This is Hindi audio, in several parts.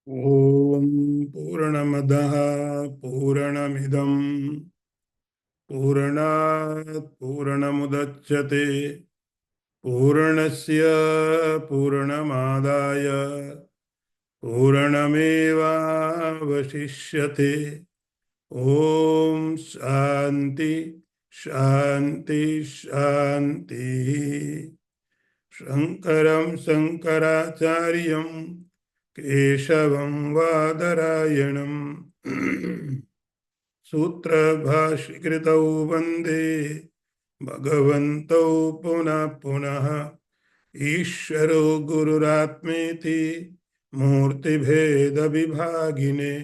ओम पूर्णमदः पूर्णमिदं पूर्णात् पूर्णमुदच्यते पूर्णस्य पूर्णमादाय पूर्णमेवावशिष्यते। ओम शांति शांति शांति। शंकरं शंकराचार्यं केशवं वादरायणं सूत्रभाष्यकृतौ वन्दे भगवन्तौ पुनः पुनः। ईश्वरो गुरुरात्मेति मूर्तिभेदविभागिने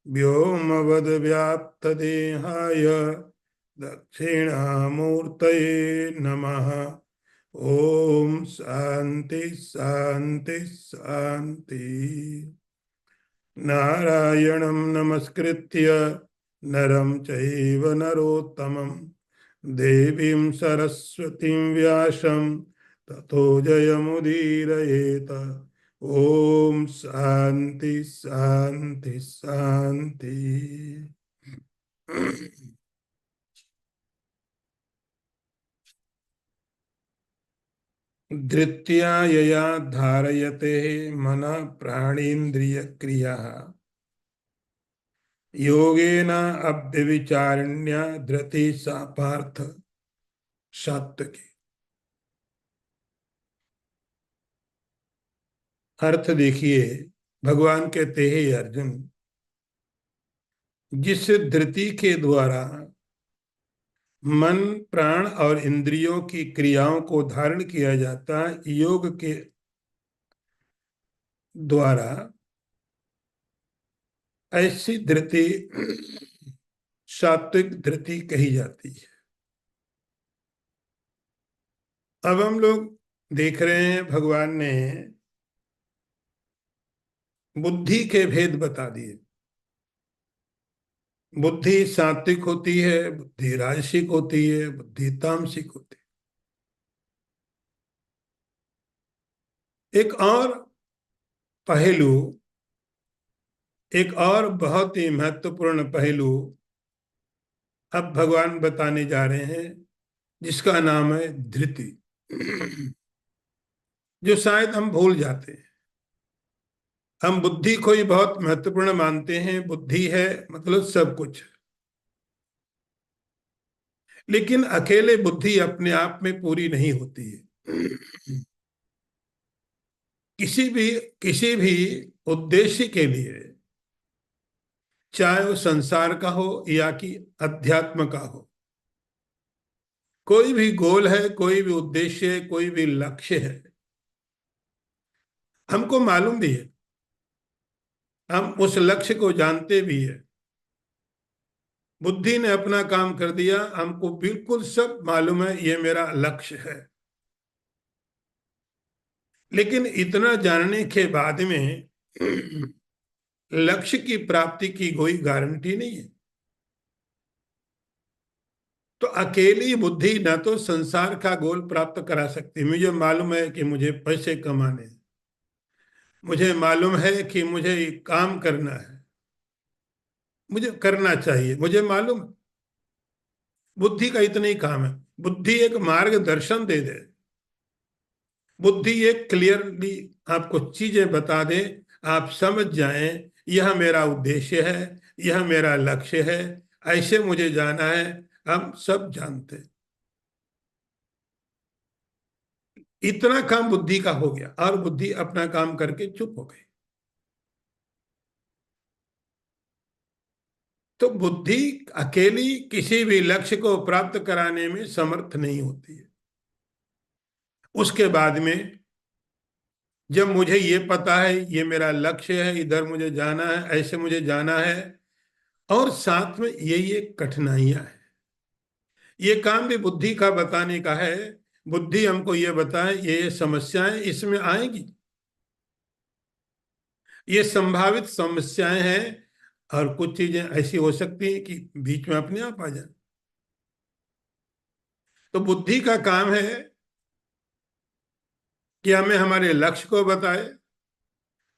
व्योमवद्व्याप्तदेहाय दक्षिणामूर्तये नमः। ओम शांति शांति शांति। नारायणं नमस्कृत्य नरं चैव नरोत्तमं देवीं सरस्वतीं व्यासं ततो जयमुदीरयेत। ओम शांति शांति शांति। धृत्या यया धारयते मनः प्राणेन्द्रियक्रियाः योगेन अव्यभिचारिण्या धृति सा पार्थ सात्विकी। अर्थ देखिए, भगवान कहते हैं अर्जुन, जिस धृति के द्वारा मन प्राण और इंद्रियों की क्रियाओं को धारण किया जाता है, योग के द्वारा ऐसी धृति सात्विक धृति कही जाती है। अब हम लोग देख रहे हैं, भगवान ने बुद्धि के भेद बता दिए। बुद्धि सात्विक होती है, बुद्धि राजसिक होती है, बुद्धि तामसिक होती है। एक और पहलू, एक और बहुत ही महत्वपूर्ण पहलू अब भगवान बताने जा रहे हैं, जिसका नाम है धृति, जो शायद हम भूल जाते हैं। हम बुद्धि को ही बहुत महत्वपूर्ण मानते हैं, बुद्धि है मतलब सब कुछ, लेकिन अकेले बुद्धि अपने आप में पूरी नहीं होती है। किसी भी उद्देश्य के लिए, चाहे वो संसार का हो या कि अध्यात्म का हो, कोई भी गोल है, कोई भी उद्देश्य है, कोई भी लक्ष्य है, हमको मालूम भी है, हम उस लक्ष्य को जानते भी है। बुद्धि ने अपना काम कर दिया, हमको बिल्कुल सब मालूम है ये मेरा लक्ष्य है, लेकिन इतना जानने के बाद में लक्ष्य की प्राप्ति की कोई गारंटी नहीं है। तो अकेली बुद्धि न तो संसार का गोल प्राप्त करा सकती। मुझे मालूम है कि मुझे पैसे कमाने हैं, मुझे मालूम है कि मुझे काम करना है, मुझे करना चाहिए, मुझे मालूम। बुद्धि का इतना ही काम है। बुद्धि एक मार्गदर्शन दे दे, बुद्धि एक क्लियरली आपको चीजें बता दे, आप समझ जाएं यह मेरा उद्देश्य है, यह मेरा लक्ष्य है, ऐसे मुझे जाना है। हम सब जानते हैं। इतना काम बुद्धि का हो गया और बुद्धि अपना काम करके चुप हो गई। तो बुद्धि अकेली किसी भी लक्ष्य को प्राप्त कराने में समर्थ नहीं होती है। उसके बाद में जब मुझे ये पता है ये मेरा लक्ष्य है, इधर मुझे जाना है, ऐसे मुझे जाना है, और साथ में ये कठिनाइयां हैं, ये काम भी बुद्धि का बताने का है। बुद्धि हमको ये बताए ये समस्याएं इसमें आएंगी, ये संभावित समस्याएं हैं, और कुछ चीजें ऐसी हो सकती हैं कि बीच में अपने आप आ जाए। तो बुद्धि का काम है कि हमें हमारे लक्ष्य को बताए,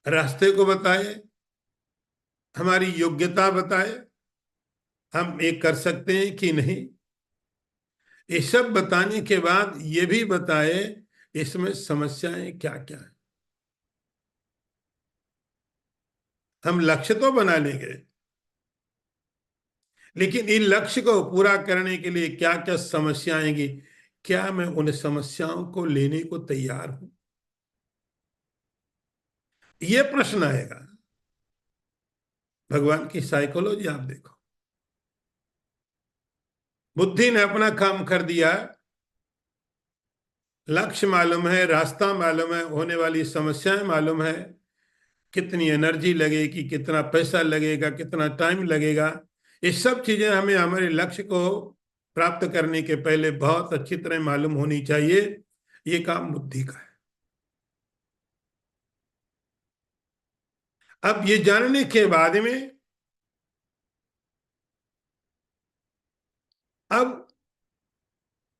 रास्ते को बताए, हमारी योग्यता बताए, हम ये कर सकते हैं कि नहीं। ये सब बताने के बाद ये भी बताए इसमें समस्याएं क्या क्या है। हम लक्ष्य तो बना लेंगे, लेकिन इन लक्ष्य को पूरा करने के लिए क्या क्या समस्या आएंगी, क्या मैं उन समस्याओं को लेने को तैयार हूं, ये प्रश्न आएगा। भगवान की साइकोलॉजी आप देखो। बुद्धि ने अपना काम कर दिया, लक्ष्य मालूम है, रास्ता मालूम है, होने वाली समस्याएं मालूम है, कितनी एनर्जी लगेगी, कितना पैसा लगेगा, कितना टाइम लगेगा। ये सब चीजें हमें हमारे लक्ष्य को प्राप्त करने के पहले बहुत अच्छी तरह मालूम होनी चाहिए। ये काम बुद्धि का है। अब ये जानने के बाद में अब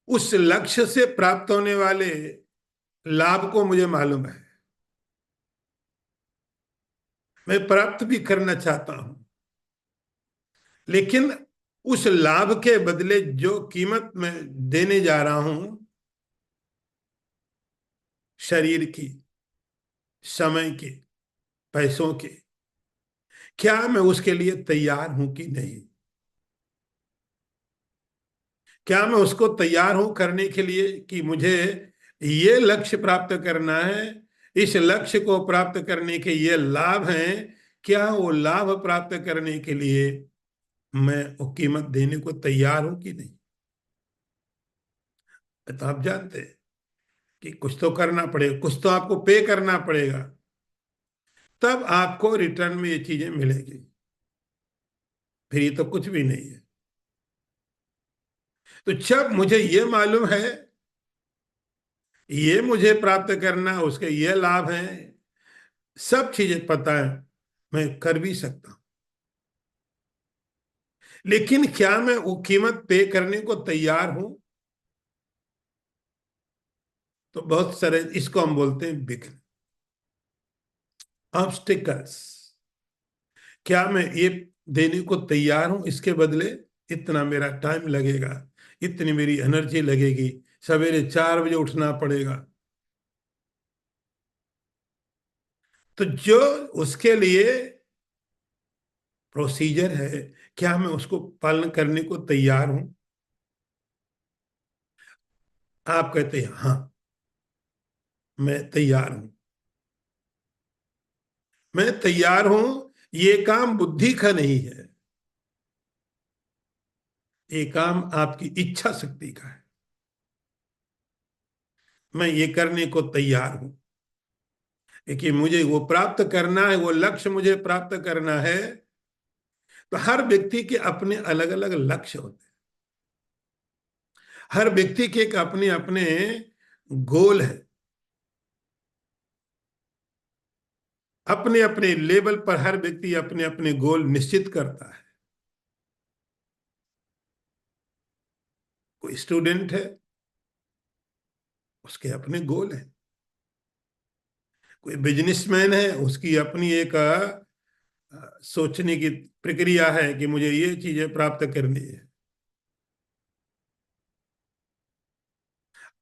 उस लक्ष्य से प्राप्त होने वाले लाभ को मुझे मालूम है, मैं प्राप्त भी करना चाहता हूं, लेकिन उस लाभ के बदले जो कीमत मैं देने जा रहा हूं, शरीर की, समय की, पैसों की, क्या मैं उसके लिए तैयार हूं कि नहीं। क्या मैं उसको तैयार हूं करने के लिए कि मुझे ये लक्ष्य प्राप्त करना है, इस लक्ष्य को प्राप्त करने के ये लाभ हैं, क्या वो लाभ प्राप्त करने के लिए मैं वो कीमत देने को तैयार हूं कि नहीं। तो आप जानते हैं कि कुछ तो करना पड़ेगा, कुछ तो आपको पे करना पड़ेगा, तब आपको रिटर्न में ये चीजें मिलेगी। फिर ये तो कुछ भी नहीं है। तो जब मुझे ये मालूम है, ये मुझे प्राप्त करना, उसके ये लाभ हैं, सब चीजें पता है, मैं कर भी सकता हूं। लेकिन क्या मैं वो कीमत पे करने को तैयार हूं। तो बहुत सारे इसको हम बोलते हैं विघ्न, ऑब्स्टिकल्स। क्या मैं ये देने को तैयार हूं, इसके बदले इतना मेरा टाइम लगेगा, इतनी मेरी एनर्जी लगेगी, सवेरे 4 बजे उठना पड़ेगा। तो जो उसके लिए प्रोसीजर है, क्या मैं उसको पालन करने को तैयार हूं। आप कहते हैं हाँ, मैं तैयार हूं, मैं तैयार हूं। ये काम बुद्धि का नहीं है, ये काम आपकी इच्छा शक्ति का है। मैं ये करने को तैयार हूं, कि मुझे वो प्राप्त करना है, वो लक्ष्य मुझे प्राप्त करना है। तो हर व्यक्ति के अपने अलग अलग लक्ष्य होते हैं, हर व्यक्ति के एक अपने अपने गोल है, अपने अपने लेवल पर हर व्यक्ति अपने अपने गोल निश्चित करता है। कोई स्टूडेंट है, उसके अपने गोल है। कोई बिजनेसमैन है, उसकी अपनी एक सोचने की प्रक्रिया है कि मुझे ये चीजें प्राप्त करनी है।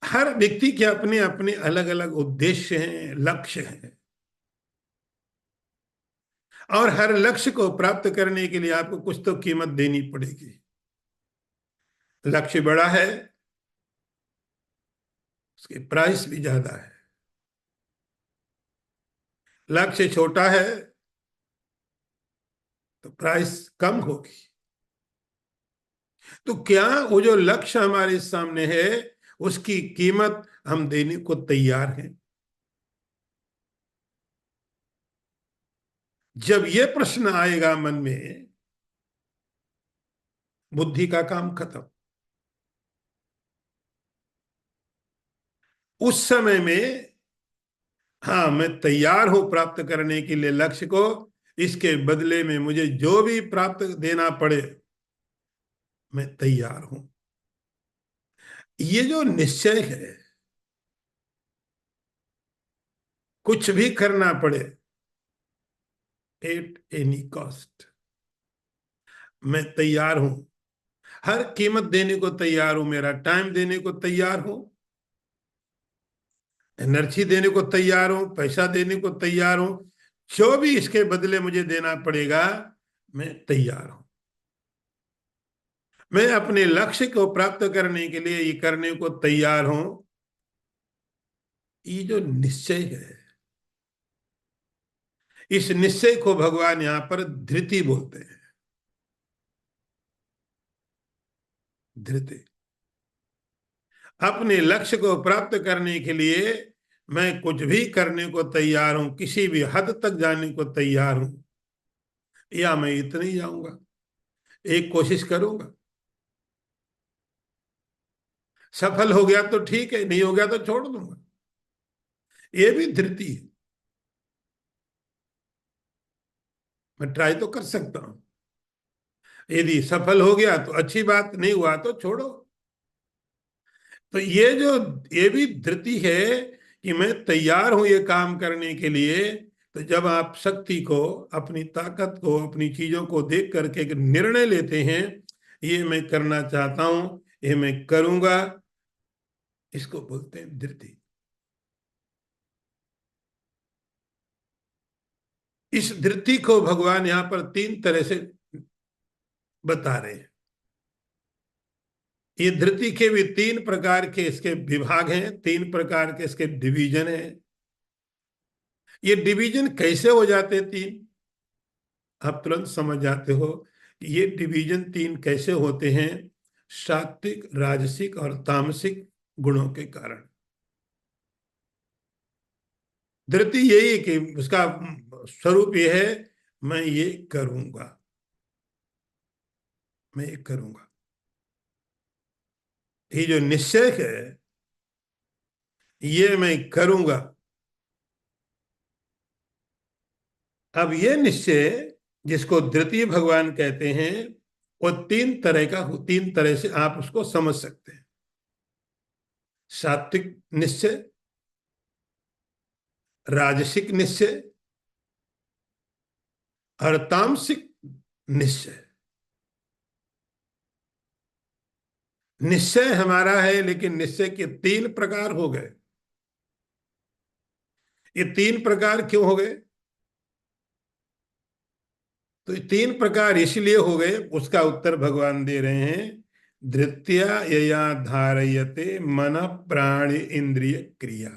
हर व्यक्ति के अपने अपने अलग अलग उद्देश्य हैं, लक्ष्य हैं। और हर लक्ष्य को प्राप्त करने के लिए आपको कुछ तो कीमत देनी पड़ेगी। लक्ष्य बड़ा है, उसकी प्राइस भी ज्यादा है। लक्ष्य छोटा है, तो प्राइस कम होगी। तो क्या वो जो लक्ष्य हमारे सामने है, उसकी कीमत हम देने को तैयार हैं। जब ये प्रश्न आएगा मन में, बुद्धि का काम खत्म। उस समय में हाँ, मैं तैयार हूं प्राप्त करने के लिए लक्ष्य को, इसके बदले में मुझे जो भी प्राप्त देना पड़े, मैं तैयार हूं। ये जो निश्चय है, कुछ भी करना पड़े, एट एनी कॉस्ट। मैं तैयार हूं, हर कीमत देने को तैयार हूं, मेरा टाइम देने को तैयार हूं, एनर्जी देने को तैयार हूं, पैसा देने को तैयार हूं, जो भी इसके बदले मुझे देना पड़ेगा मैं तैयार हूं। मैं अपने लक्ष्य को प्राप्त करने के लिए ये करने को तैयार हूं। ये जो निश्चय है, इस निश्चय को भगवान यहां पर धृति बोलते हैं। धृति, अपने लक्ष्य को प्राप्त करने के लिए मैं कुछ भी करने को तैयार हूं, किसी भी हद तक जाने को तैयार हूं, या मैं इतना ही जाऊंगा, एक कोशिश करूंगा, सफल हो गया तो ठीक है, नहीं हो गया तो छोड़ दूंगा। ये भी धृति है, मैं ट्राई तो कर सकता हूं, यदि सफल हो गया तो अच्छी बात, नहीं हुआ तो छोड़ो। तो ये जो, ये भी धृति है कि मैं तैयार हूं ये काम करने के लिए। तो जब आप शक्ति को, अपनी ताकत को, अपनी चीजों को देख करके एक निर्णय लेते हैं, ये मैं करना चाहता हूं, ये मैं करूंगा, इसको बोलते हैं धृति। इस धृति को भगवान यहां पर तीन तरह से बता रहे हैं। ये धृति के भी तीन प्रकार के इसके विभाग हैं, तीन प्रकार के इसके डिवीजन हैं। ये डिवीजन कैसे हो जाते हैं तीन, आप तुरंत समझ जाते हो कि ये डिवीजन तीन कैसे होते हैं। सात्विक, राजसिक और तामसिक गुणों के कारण। धृति यही कि उसका स्वरूप ये है, मैं ये करूंगा, मैं ये करूंगा। ये जो निश्चय है, ये मैं करूंगा। अब ये निश्चय, जिसको धृतीय भगवान कहते हैं, वो तीन तरह का, तीन तरह से आप उसको समझ सकते हैं। सात्विक निश्चय, राजसिक निश्चय और तामसिक निश्चय। निश्चय हमारा है, लेकिन निश्चय के तीन प्रकार हो गए। ये तीन प्रकार क्यों हो गए? तो ये तीन प्रकार इसलिए हो गए, उसका उत्तर भगवान दे रहे हैं। धृत्या यया धारयते मन प्राण इंद्रिय क्रिया।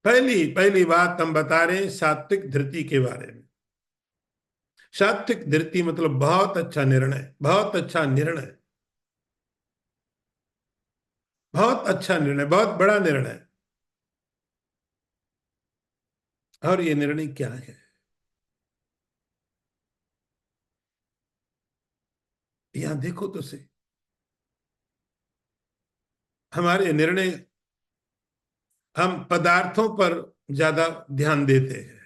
पहली पहली बात हम बता रहे हैं सात्विक धृति के बारे में। सात्विक धृति मतलब बहुत अच्छा निर्णय, बहुत अच्छा निर्णय, बहुत अच्छा निर्णय, बहुत बड़ा निर्णय। और ये निर्णय क्या है? यहां देखो तो सही, हमारे निर्णय, हम पदार्थों पर ज्यादा ध्यान देते हैं।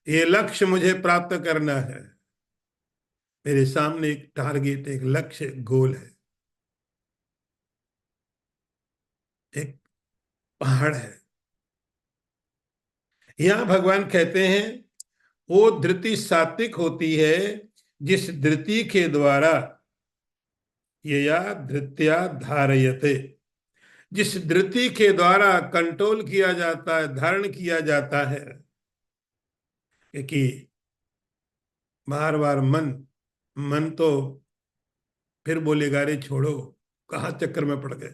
ये लक्ष्य मुझे प्राप्त करना है, मेरे सामने एक टारगेट, एक लक्ष्य, गोल है, एक पहाड़ है। यहां भगवान कहते हैं वो धृति सात्विक होती है जिस धृति के द्वारा, ये या धृत्या धारयते, जिस धृति के द्वारा कंट्रोल किया जाता है, धारण किया जाता है। कि बार बार मन, मन तो फिर बोलेगा अरे छोड़ो, कहाँ चक्कर में पड़ गए।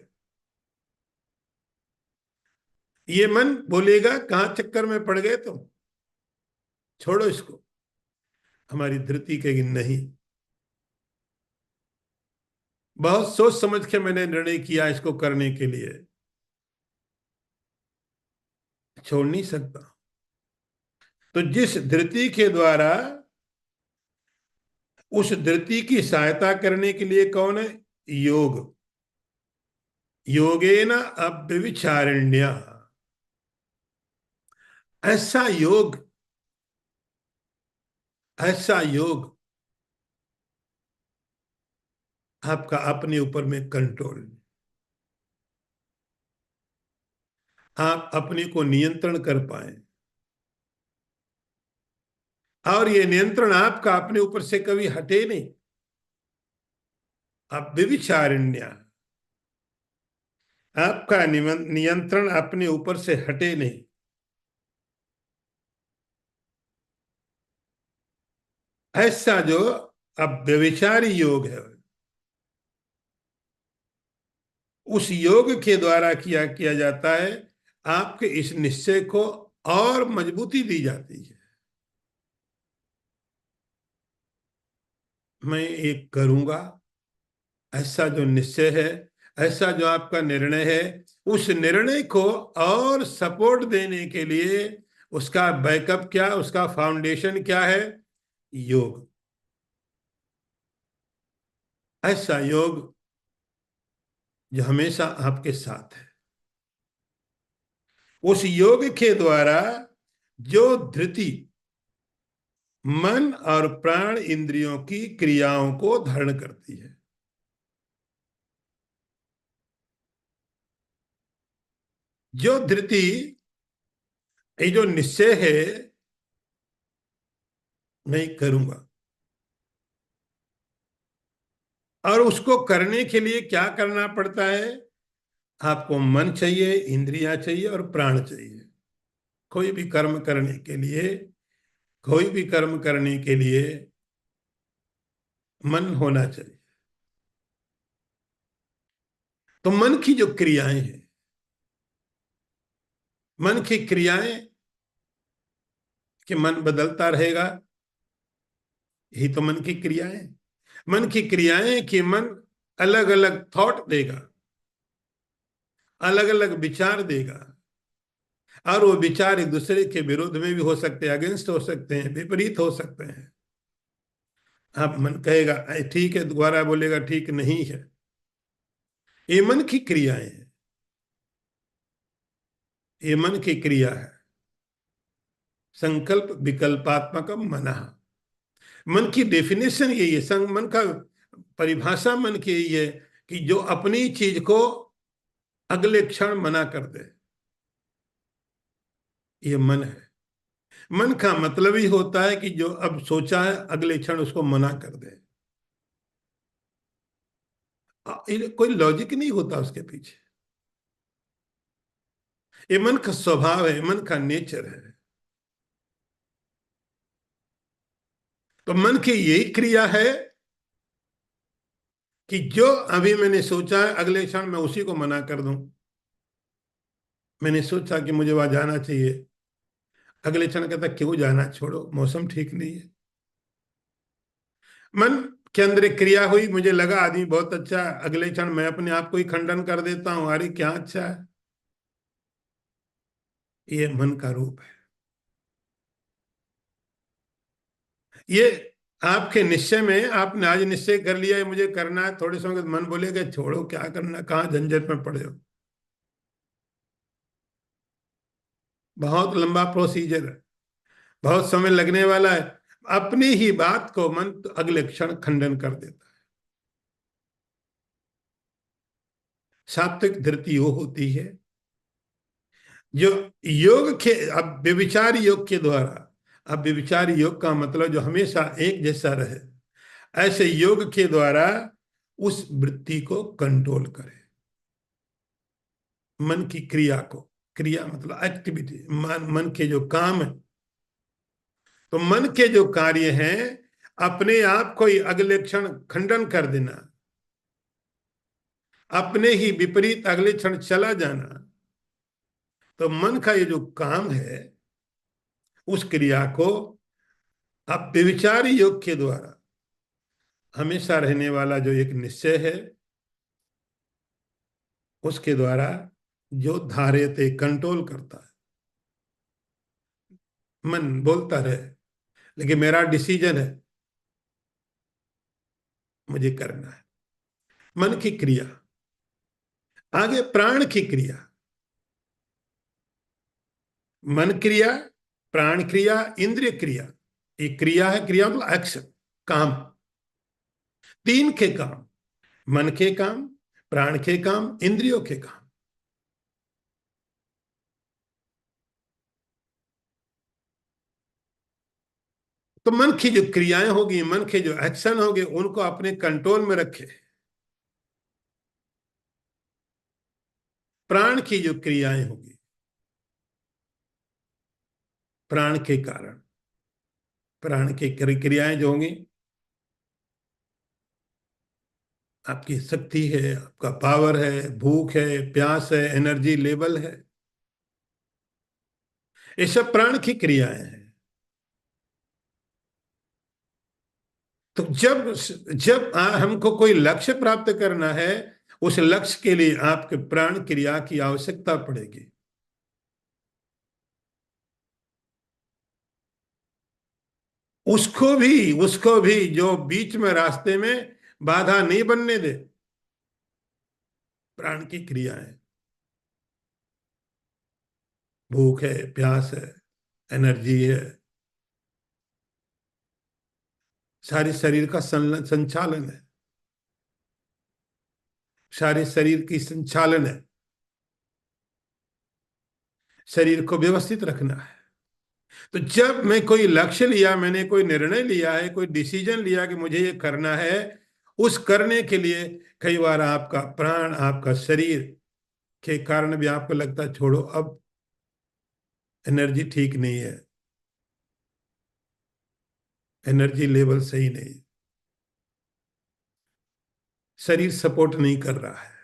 ये मन बोलेगा कहाँ चक्कर में पड़ गए तुम, छोड़ो इसको। हमारी धृति कहेगी नहीं, बहुत सोच समझ के मैंने निर्णय किया इसको करने के लिए, छोड़ नहीं सकता। तो जिस धृति के द्वारा, उस धृति की सहायता करने के लिए कौन है? योग। योगेन अव्यभिचारिण्या, ऐसा योग, ऐसा योग आपका अपने ऊपर में कंट्रोल। आप अपने को नियंत्रण कर पाए, और ये नियंत्रण आपका अपने ऊपर से कभी हटे नहीं। आप व्यभिचारिण्य, आपका नियंत्रण अपने ऊपर से हटे नहीं। ऐसा जो अब व्यभिचारी योग है, उस योग के द्वारा किया किया जाता है, आपके इस निश्चय को और मजबूती दी जाती है। मैं एक करूंगा, ऐसा जो निश्चय है, ऐसा जो आपका निर्णय है, उस निर्णय को और सपोर्ट देने के लिए उसका बैकअप क्या, उसका फाउंडेशन क्या है? योग। ऐसा योग जो हमेशा आपके साथ है, उस योग के द्वारा जो धृति मन और प्राण इंद्रियों की क्रियाओं को धारण करती है, जो धृति, ये जो निश्चय है, मैं करूंगा, और उसको करने के लिए क्या करना पड़ता है? आपको मन चाहिए, इंद्रियां चाहिए और प्राण चाहिए। कोई भी कर्म करने के लिए, कोई भी कर्म करने के लिए मन होना चाहिए। तो मन की जो क्रियाएं हैं, मन की क्रियाएं, कि मन बदलता रहेगा, यही तो मन की क्रियाएं। मन की क्रियाएं कि मन अलग अलग थॉट देगा, अलग अलग विचार देगा, और वो विचार एक दूसरे के विरोध में भी हो सकते हैं, अगेंस्ट हो सकते हैं, विपरीत हो सकते हैं। आप मन कहेगा ठीक है, दोबारा बोलेगा ठीक नहीं है। ये मन की क्रियाएं हैं, ये मन की क्रिया है। संकल्प विकल्पात्मक मन। मन की डेफिनेशन यही है, मन का परिभाषा मन की यही है कि जो अपनी चीज को अगले क्षण मना कर दे, ये मन है। मन का मतलब ही होता है कि जो अब सोचा है अगले क्षण उसको मना कर दे। कोई लॉजिक नहीं होता उसके पीछे। ये मन का स्वभाव है, मन का नेचर है। तो मन की यही क्रिया है कि जो अभी मैंने सोचा है अगले क्षण मैं उसी को मना कर दूं। मैंने सोचा कि मुझे वहां जाना चाहिए, अगले क्षण कहता क्यों जाना, छोड़ो, मौसम ठीक नहीं है। मन के अंदर एक क्रिया हुई, मुझे लगा आदमी बहुत अच्छा है, अगले क्षण मैं अपने आप को ही खंडन कर देता हूं, अरे क्या अच्छा है। ये मन का रूप है। ये आपके निश्चय में, आपने आज निश्चय कर लिया है मुझे करना है, थोड़े समय बाद मन बोलेगा छोड़ो, क्या करना, कहाँ झंझट में पड़े हो। बहुत लंबा प्रोसीजर है, बहुत समय लगने वाला है। अपनी ही बात को मन तो अगले क्षण खंडन कर देता है। सात्विक धृति वो होती है जो योग के, अब व्यभिचार योग के द्वारा, अब व्यभिचार योग का मतलब जो हमेशा एक जैसा रहे, ऐसे योग के द्वारा उस वृत्ति को कंट्रोल करे। मन की क्रिया को, क्रिया मतलब एक्टिविटी, मन के जो काम है, तो मन के जो कार्य हैं, अपने आप को ही अगले क्षण खंडन कर देना, अपने ही विपरीत अगले क्षण चला जाना। तो मन का ये जो काम है, उस क्रिया को आप व्यभिचार योग के द्वारा, हमेशा रहने वाला जो एक निश्चय है, उसके द्वारा जो धार्यते, कंट्रोल करता है। मन बोलता रहे, लेकिन मेरा डिसीजन है, मुझे करना है। मन की क्रिया। आगे प्राण की क्रिया। मन क्रिया, प्राण क्रिया, इंद्रिय क्रिया। एक क्रिया है, क्रिया मतलब एक्शन, काम। तीन के काम, मन के काम, प्राण के काम, इंद्रियों के काम। तो मन की जो क्रियाएं होगी, मन के जो एक्शन होंगे, उनको अपने कंट्रोल में रखे। प्राण की जो क्रियाएं होगी, प्राण के कारण, प्राण की क्रियाएं जो होंगी, आपकी शक्ति है, आपका पावर है, भूख है, प्यास है, एनर्जी लेवल है, ये सब प्राण की क्रियाएं हैं। तो जब जब हमको कोई लक्ष्य प्राप्त करना है, उस लक्ष्य के लिए आपके प्राण क्रिया की आवश्यकता पड़ेगी। उसको भी जो बीच में रास्ते में बाधा नहीं बनने दे, प्राण की क्रियाएं, भूख है, प्यास है, एनर्जी है, सारे शरीर का संचालन है, सारे शरीर की संचालन है, शरीर को व्यवस्थित रखना है। तो जब मैं कोई लक्ष्य लिया, मैंने कोई निर्णय लिया है, कोई डिसीजन लिया कि मुझे ये करना है, उस करने के लिए कई बार आपका प्राण, आपका शरीर के कारण भी आपको लगता है छोड़ो, अब एनर्जी ठीक नहीं है, एनर्जी लेवल सही नहीं, शरीर सपोर्ट नहीं कर रहा है।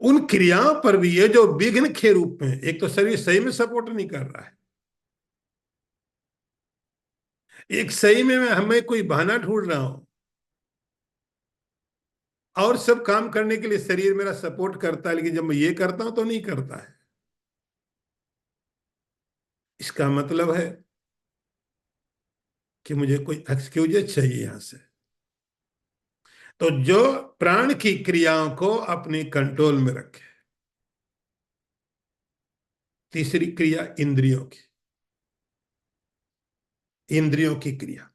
उन क्रियाओं पर भी ये जो विघ्न के रूप में, एक तो शरीर सही में सपोर्ट नहीं कर रहा है, एक सही में मैं हमें कोई बहाना ढूंढ रहा हूं, और सब काम करने के लिए शरीर मेरा सपोर्ट करता है, लेकिन जब मैं ये करता हूं तो नहीं करता है। इसका मतलब है कि मुझे कोई एक्सक्यूजेज चाहिए यहां से। तो जो प्राण की क्रियाओं को अपने कंट्रोल में रखे। तीसरी क्रिया इंद्रियों की, इंद्रियों की क्रिया।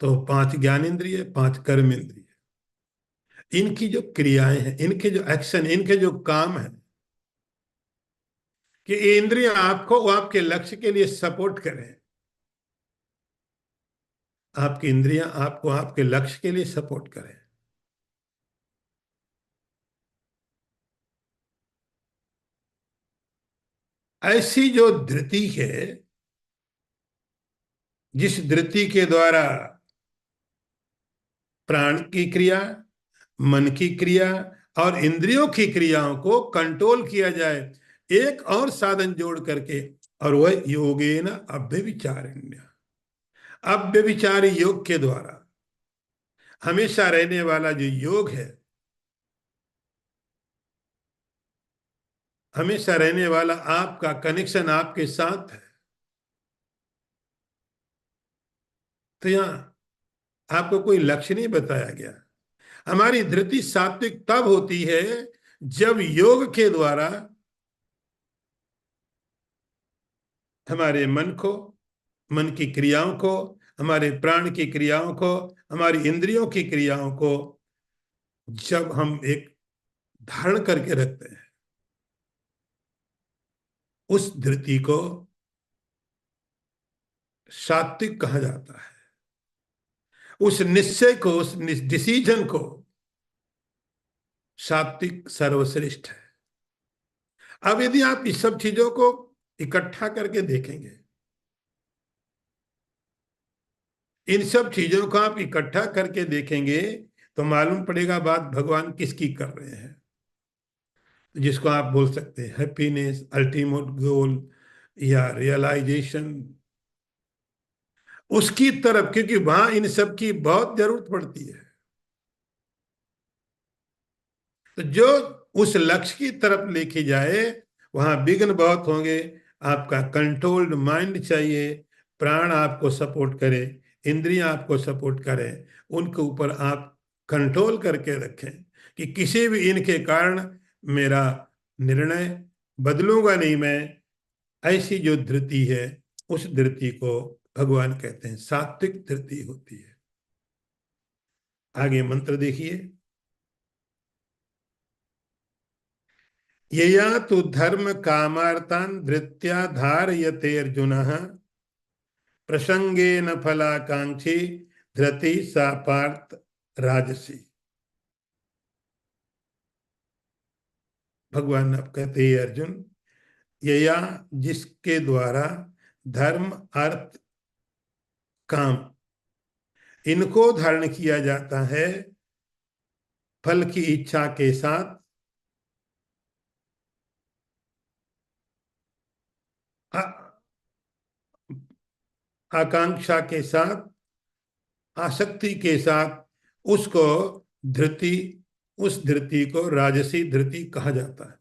तो 5 ज्ञान इंद्रिय, 5 कर्म इंद्रिय, इनकी जो क्रियाएं हैं, इनके जो एक्शन, इनके जो काम है, कि ये इंद्रियां आपको आपके लक्ष्य के लिए सपोर्ट करें। आपकी इंद्रियां आपको आपके लक्ष्य के लिए सपोर्ट करें। ऐसी जो धृति है, जिस धृति के द्वारा प्राण की क्रिया, मन की क्रिया और इंद्रियों की क्रियाओं को कंट्रोल किया जाए, एक और साधन जोड़ करके, और वह योगेन अव्यभिचारिण्य, अव्यभिचारी योग के द्वारा, हमेशा रहने वाला जो योग है, हमेशा रहने वाला आपका कनेक्शन आपके साथ है। तो यहां आपको कोई लक्ष्य नहीं बताया गया। हमारी धृति सात्विक तब होती है जब योग के द्वारा हमारे मन को, मन की क्रियाओं को, हमारे प्राण की क्रियाओं को, हमारी इंद्रियों की क्रियाओं को जब हम एक धारण करके रखते हैं, उस धृति को सात्विक कहा जाता है। उस निश्चय को, उस डिसीजन को सात्विक सर्वश्रेष्ठ है। अब यदि आप इस सब चीजों को इकट्ठा करके देखेंगे, इन सब चीजों को आप इकट्ठा करके देखेंगे, तो मालूम पड़ेगा बात भगवान किसकी कर रहे हैं। जिसको आप बोल सकते हैं हैप्पीनेस, अल्टीमेट गोल या रियलाइजेशन, उसकी तरफ, क्योंकि वहां इन सब की बहुत जरूरत पड़ती है। तो जो उस लक्ष्य की तरफ लेके जाए, वहां विघ्न बहुत होंगे। आपका कंट्रोल्ड माइंड चाहिए, प्राण आपको सपोर्ट करे, इंद्रियां आपको सपोर्ट करें, उनके ऊपर आप कंट्रोल करके रखें कि किसी भी इनके कारण मेरा निर्णय बदलूंगा नहीं मैं। ऐसी जो धृति है, उस धृति को भगवान कहते हैं सात्विक धृति होती है। आगे मंत्र देखिए। यया तु धर्म कामार्तान् धृत्या धारयते अर्जुन प्रसंगेन फलाकांक्षी धृति सा पार्थ राजसी। भगवान अब कहते हैं अर्जुन, यया जिसके द्वारा धर्म अर्थ काम इनको धारण किया जाता है फल की इच्छा के साथ, आकांक्षा के साथ, आसक्ति के साथ, उसको धृति, उस धृति को राजसी धृति कहा जाता है।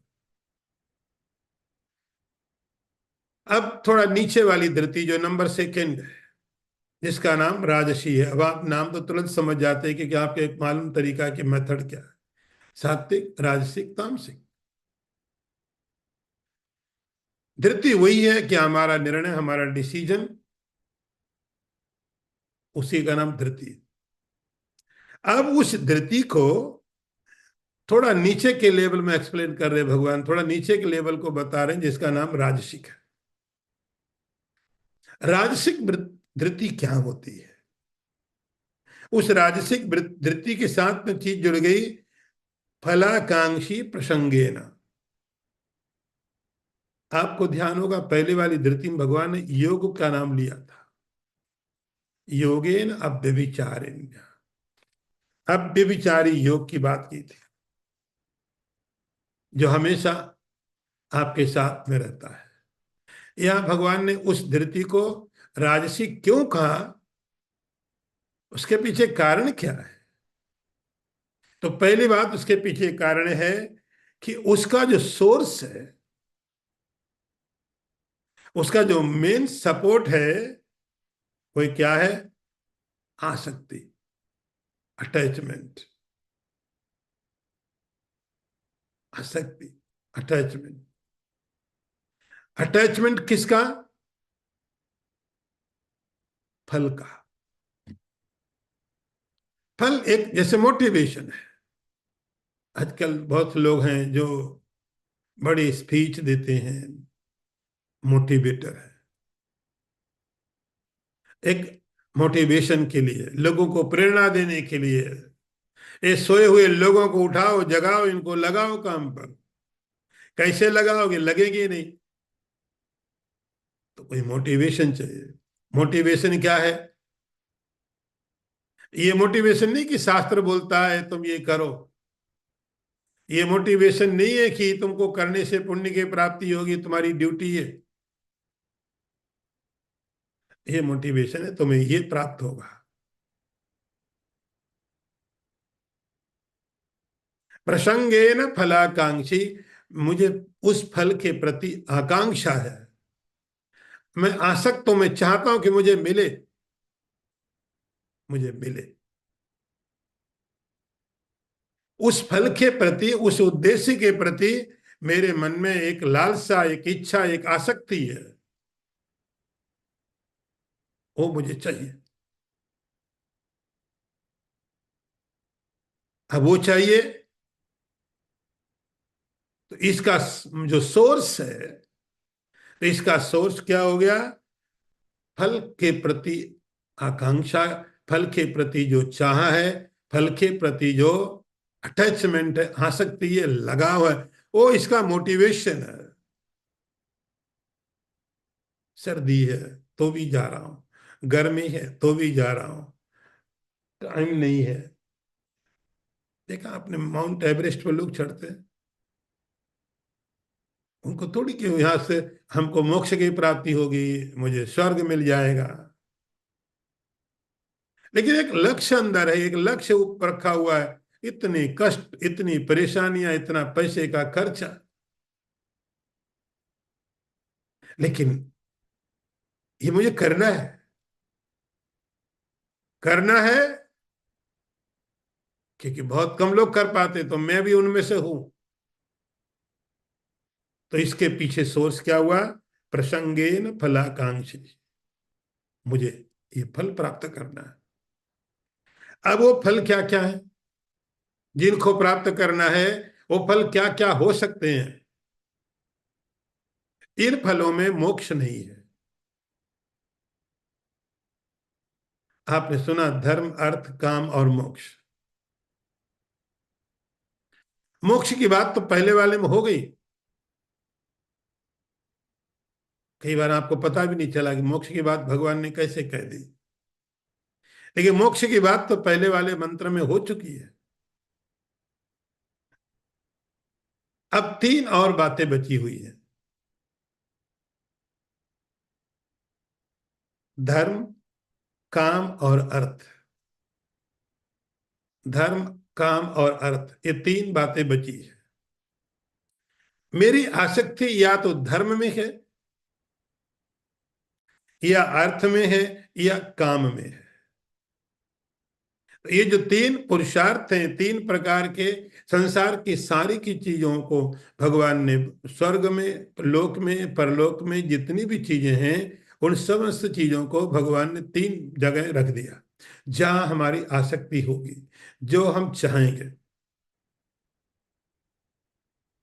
अब थोड़ा नीचे वाली धृति जो नंबर सेकंड है, जिसका नाम राजसी है। अब आप नाम तो तुरंत समझ जाते हैं कि आपके एक मालूम तरीका की मेथड क्या है, सात्विक, राजसिक, तामसिक। धृति वही है कि हमारा निर्णय, हमारा डिसीजन, उसी का नाम धृति है। अब उस धृति को थोड़ा नीचे के लेवल में एक्सप्लेन कर रहे भगवान, थोड़ा नीचे के लेवल को बता रहे हैं, जिसका नाम राजसिक है। राजसिक धृति क्या होती है? उस राजसिक धृति के साथ में चीज जुड़ गई, फलाकांक्षी प्रसंगेन। आपको ध्यान होगा पहले वाली धृति में भगवान ने योग का नाम लिया था, योगेन अव्यभिचारिण्य, अव्यभिचारी योग की बात की थी, जो हमेशा आपके साथ में रहता है। यहां भगवान ने उस धृति को राजसिक क्यों कहा, उसके पीछे कारण क्या है? तो पहली बात, उसके पीछे कारण है कि उसका जो सोर्स है, उसका जो मेन सपोर्ट है, वो क्या है? आसक्ति, अटैचमेंट, आसक्ति, अटैचमेंट। अटैचमेंट किसका? फल का। फल एक जैसे मोटिवेशन है। आजकल बहुत लोग हैं जो बड़ी स्पीच देते हैं, मोटिवेटर है, एक मोटिवेशन के लिए, लोगों को प्रेरणा देने के लिए। ये सोए हुए लोगों को उठाओ, जगाओ, इनको लगाओ काम पर। कैसे लगाओगे? लगेगी नहीं। तो कोई मोटिवेशन चाहिए। मोटिवेशन क्या है? ये मोटिवेशन नहीं कि शास्त्र बोलता है तुम ये करो। ये मोटिवेशन नहीं है कि तुमको करने से पुण्य की प्राप्ति होगी, तुम्हारी ड्यूटी है। ये मोटिवेशन है तुम्हें ये प्राप्त होगा। प्रसंगेन फलाकांक्षी, मुझे उस फल के प्रति आकांक्षा है, मैं आसक्त हूं, मैं चाहता हूं कि मुझे मिले, मुझे मिले। उस फल के प्रति, उस उद्देश्य के प्रति मेरे मन में एक लालसा, एक इच्छा, एक आसक्ति है, वो मुझे चाहिए। अब वो चाहिए तो इसका जो सोर्स है, तो इसका सोर्स क्या हो गया? फल के प्रति आकांक्षा, फल के प्रति जो चाह है, फल के प्रति जो अटैचमेंट है, आसक्ति है, लगाव है, वो इसका मोटिवेशन है। सर्दी है तो भी जा रहा हूं, गर्मी है तो भी जा रहा हूं, टाइम नहीं है। देखा आपने माउंट एवरेस्ट पर लोग चढ़ते हैं, उनको थोड़ी कि यहां से हमको मोक्ष की प्राप्ति होगी, मुझे स्वर्ग मिल जाएगा। लेकिन एक लक्ष्य अंदर है, एक लक्ष्य ऊपर रखा हुआ है। इतनी कष्ट, इतनी परेशानियां, इतना पैसे का खर्चा, लेकिन ये मुझे करना है। करना है क्योंकि बहुत कम लोग कर पाते, तो मैं भी उनमें से हूं। तो इसके पीछे सोर्स क्या हुआ? प्रसंगेन फलाकांक्षी, मुझे ये फल प्राप्त करना है। अब वो फल क्या क्या है जिनको प्राप्त करना है? वो फल क्या क्या हो सकते हैं? इन फलों में मोक्ष नहीं है। आपने सुना धर्म, अर्थ, काम और मोक्ष। मोक्ष की बात तो पहले वाले में हो गई। कई बार आपको पता भी नहीं चला कि मोक्ष की बात भगवान ने कैसे कह दी, लेकिन मोक्ष की बात तो पहले वाले मंत्र में हो चुकी है। अब तीन और बातें बची हुई हैं। धर्म, काम और अर्थ। धर्म, काम और अर्थ, ये तीन बातें बची है। मेरी आसक्ति या तो धर्म में है, या अर्थ में है, या काम में है। ये जो तीन पुरुषार्थ हैं, तीन प्रकार के, संसार की सारी की चीजों को भगवान ने स्वर्ग में, लोक में, परलोक में जितनी भी चीजें हैं, उन समस्त चीजों को भगवान ने तीन जगह रख दिया जहां हमारी आसक्ति होगी, जो हम चाहेंगे,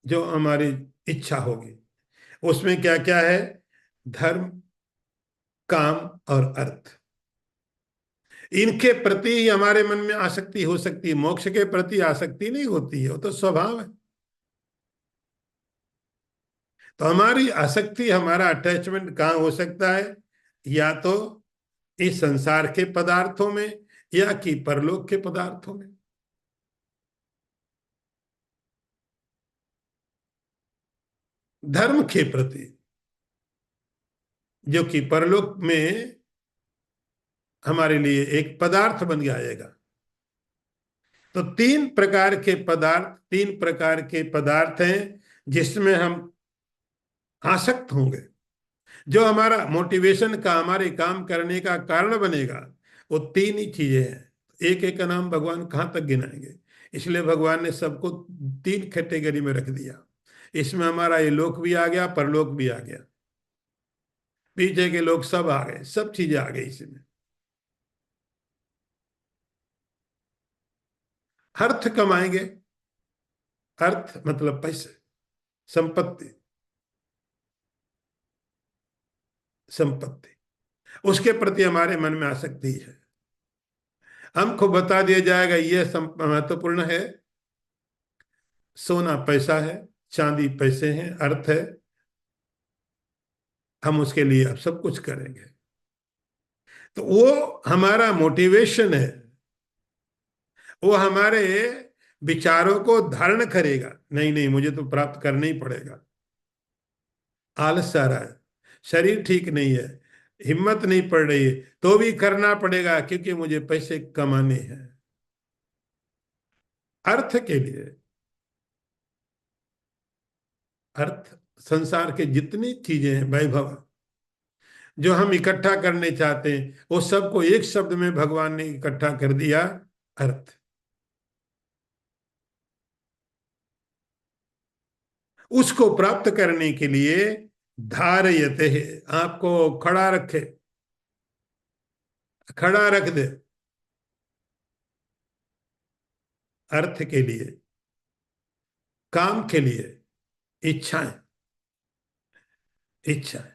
जो हमारी इच्छा होगी। उसमें क्या क्या है? धर्म, काम और अर्थ। इनके प्रति ही हमारे मन में आसक्ति हो सकती है, मोक्ष के प्रति आसक्ति नहीं होती है, वो तो स्वभाव है। तो हमारी आसक्ति, हमारा अटैचमेंट कहाँ हो सकता है? या तो इस संसार के पदार्थों में, या कि परलोक के पदार्थों में। धर्म के प्रति, जो कि परलोक में हमारे लिए एक पदार्थ बन जाएगा। तो तीन प्रकार के पदार्थ, तीन प्रकार के पदार्थ हैं जिसमें हम आसक्त होंगे। जो हमारा मोटिवेशन का, हमारे काम करने का कारण बनेगा, वो तीन ही चीजें हैं। एक एक का नाम भगवान कहाँ तक गिनाएंगे, इसलिए भगवान ने सबको तीन कैटेगरी में रख दिया। इसमें हमारा ये लोक भी आ गया, परलोक भी आ गया, पीछे के लोग सब आ गए, सब चीजें आ गई इसमें। अर्थ कमाएंगे, अर्थ मतलब पैसे, संपत्ति, संपत्ति, उसके प्रति हमारे मन में आसक्ति है। हमको बता दिया जाएगा ये महत्वपूर्ण है, सोना पैसा है, चांदी पैसे हैं, अर्थ है, हम उसके लिए अब सब कुछ करेंगे। तो वो हमारा मोटिवेशन है, वो हमारे विचारों को धारण करेगा। नहीं नहीं, मुझे तो प्राप्त करना ही पड़ेगा। आलस आ रहा है, शरीर ठीक नहीं है, हिम्मत नहीं पड़ रही है, तो भी करना पड़ेगा क्योंकि मुझे पैसे कमाने हैं। अर्थ के लिए, अर्थ संसार के जितनी चीजें हैं, वैभव जो हम इकट्ठा करने चाहते हैं, वो सबको एक शब्द में भगवान ने इकट्ठा कर दिया, अर्थ। उसको प्राप्त करने के लिए धारयते है, आपको खड़ा रखे, खड़ा रख दे। अर्थ के लिए, काम के लिए, इच्छाएं, इच्छाएं,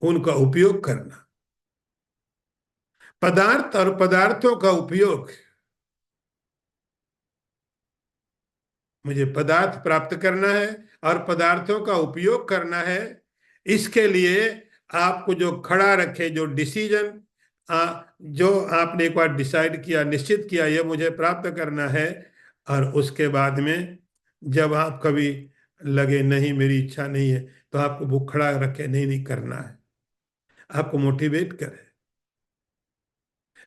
उनका उपयोग करना। पदार्थ और पदार्थों का उपयोग, मुझे पदार्थ प्राप्त करना है और पदार्थों का उपयोग करना है। इसके लिए आपको जो खड़ा रखे, जो डिसीजन, जो आपने एक बार डिसाइड किया, निश्चित किया, यह मुझे प्राप्त करना है, और उसके बाद में जब आप कभी लगे नहीं मेरी इच्छा नहीं है, तो आपको वो खड़ा रखे, नहीं नहीं करना है, आपको मोटिवेट करे,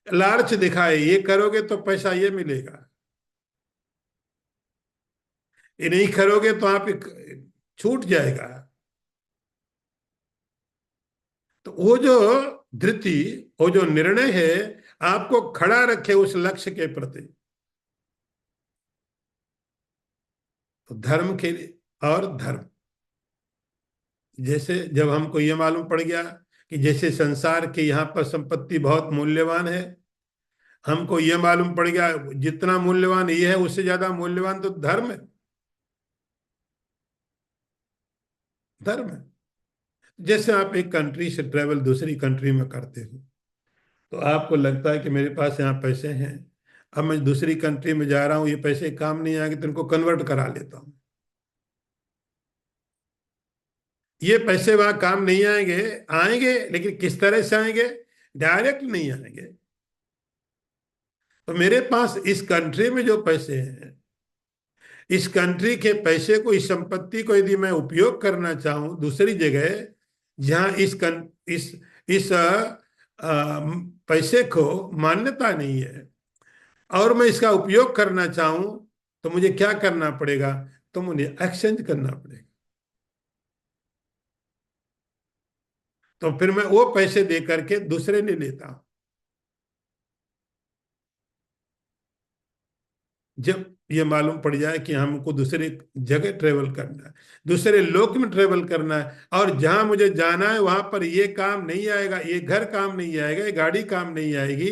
लालच दिखाए, ये करोगे तो पैसा ये मिलेगा, ये नहीं करोगे तो आप छूट जाएगा। तो वो जो धृति, वो जो निर्णय है, आपको खड़ा रखे उस लक्ष्य के प्रति। तो धर्म के लिए, और धर्म, जैसे जब हमको ये मालूम पड़ गया कि जैसे संसार के यहाँ पर संपत्ति बहुत मूल्यवान है, हमको ये मालूम पड़ गया जितना मूल्यवान ये है, उससे ज्यादा मूल्यवान तो धर्म है। धर्म है। जैसे आप एक कंट्री से ट्रेवल दूसरी कंट्री में करते हो, तो आपको लगता है कि मेरे पास यहाँ पैसे हैं, अब मैं दूसरी कंट्री में जा रहा हूँ, ये पैसे काम नहीं आएंगे तो इनको कन्वर्ट करा लेता हूँ। ये पैसे वहां काम नहीं आएंगे, आएंगे लेकिन किस तरह से आएंगे? डायरेक्ट नहीं आएंगे। तो मेरे पास इस कंट्री में जो पैसे हैं, इस कंट्री के पैसे को, इस संपत्ति को यदि मैं उपयोग करना चाहूं दूसरी जगह, जहां इस पैसे को मान्यता नहीं है, और मैं इसका उपयोग करना चाहूं, तो मुझे क्या करना पड़ेगा? तो मुझे एक्सचेंज करना पड़ेगा। तो फिर मैं वो पैसे दे करके दूसरे ले लेता हूं। जब ये मालूम पड़ जाए कि हमको दूसरे जगह ट्रेवल करना है, दूसरे लोक में ट्रेवल करना है, और जहां मुझे जाना है वहां पर ये काम नहीं आएगा, ये घर काम नहीं आएगा, ये गाड़ी काम नहीं आएगी,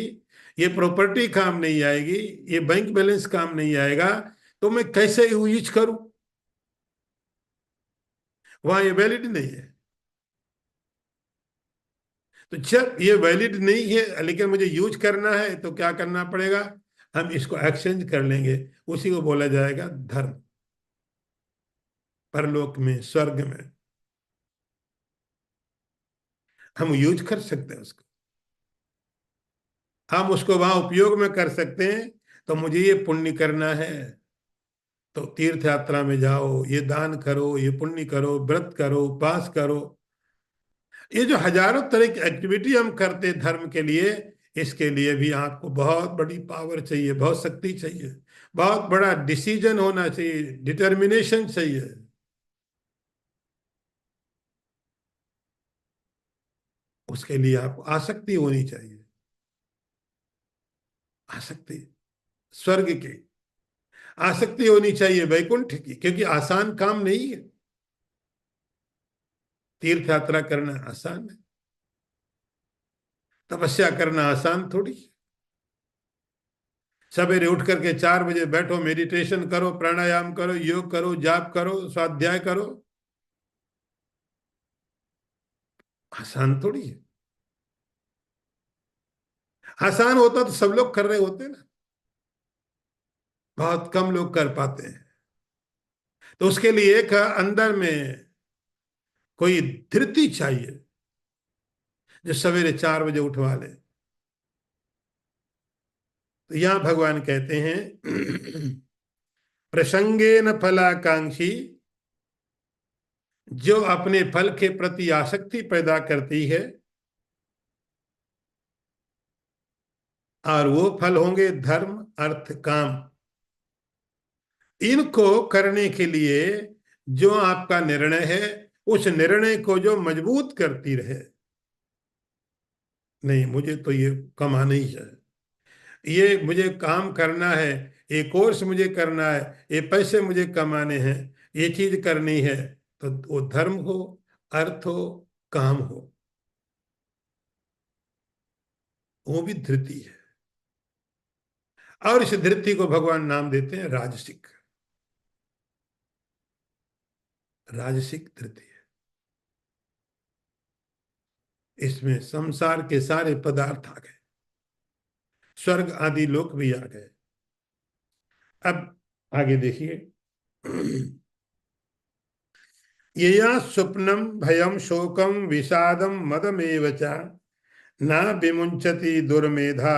ये प्रॉपर्टी काम नहीं आएगी, ये बैंक बैलेंस काम नहीं आएगा, तो मैं कैसे यूज करूं? वहां ये वैलिड नहीं है। तो जब ये वैलिड नहीं है लेकिन मुझे यूज करना है, तो क्या करना पड़ेगा? हम इसको एक्सचेंज कर लेंगे। उसी को बोला जाएगा धर्म। परलोक में, स्वर्ग में हम यूज कर सकते हैं उसको, हम उसको वहां उपयोग में कर सकते हैं। तो मुझे ये पुण्य करना है, तो तीर्थ यात्रा में जाओ, ये दान करो, ये पुण्य करो, व्रत करो, उपवास करो। ये जो हजारों तरह की एक्टिविटी हम करते हैं धर्म के लिए, इसके लिए भी आपको बहुत बड़ी पावर चाहिए, बहुत शक्ति चाहिए, बहुत बड़ा डिसीजन होना चाहिए, डिटर्मिनेशन चाहिए। उसके लिए आपको आसक्ति होनी चाहिए। आसक्ति स्वर्ग की आसक्ति होनी चाहिए, वैकुंठ की, क्योंकि आसान काम नहीं है। तीर्थ यात्रा करना आसान है, तपस्या करना आसान थोड़ी है। सवेरे उठ करके 4 बजे बैठो, मेडिटेशन करो, प्राणायाम करो, योग करो, जाप करो, स्वाध्याय करो, आसान थोड़ी है। आसान होता तो सब लोग कर रहे होते ना, बहुत कम लोग कर पाते हैं। तो उसके लिए एक अंदर में कोई धृति चाहिए, जो सवेरे 4 बजे उठवा ले। तो यहां भगवान कहते हैं प्रसंगेन फलाकांक्षी, जो अपने फल के प्रति आसक्ति पैदा करती है, और वो फल होंगे धर्म, अर्थ, काम। इनको करने के लिए जो आपका निर्णय है, उस निर्णय को जो मजबूत करती रहे, नहीं मुझे तो ये कमाना ही है, ये मुझे काम करना है, ये कोर्स मुझे करना है, ये पैसे मुझे कमाने हैं, ये चीज करनी है, तो वो धर्म हो, अर्थ हो, काम हो, वो भी धृति है। और इस धृति को भगवान नाम देते हैं राजसिक। राजसिक धृति है। इसमें संसार के सारे पदार्थ आ गए, स्वर्ग आदि लोक भी आ गए। अब आगे देखिए यया स्वप्नम भयम शोकम विषादम मदमेव च न विमुंचति दुर्मेधा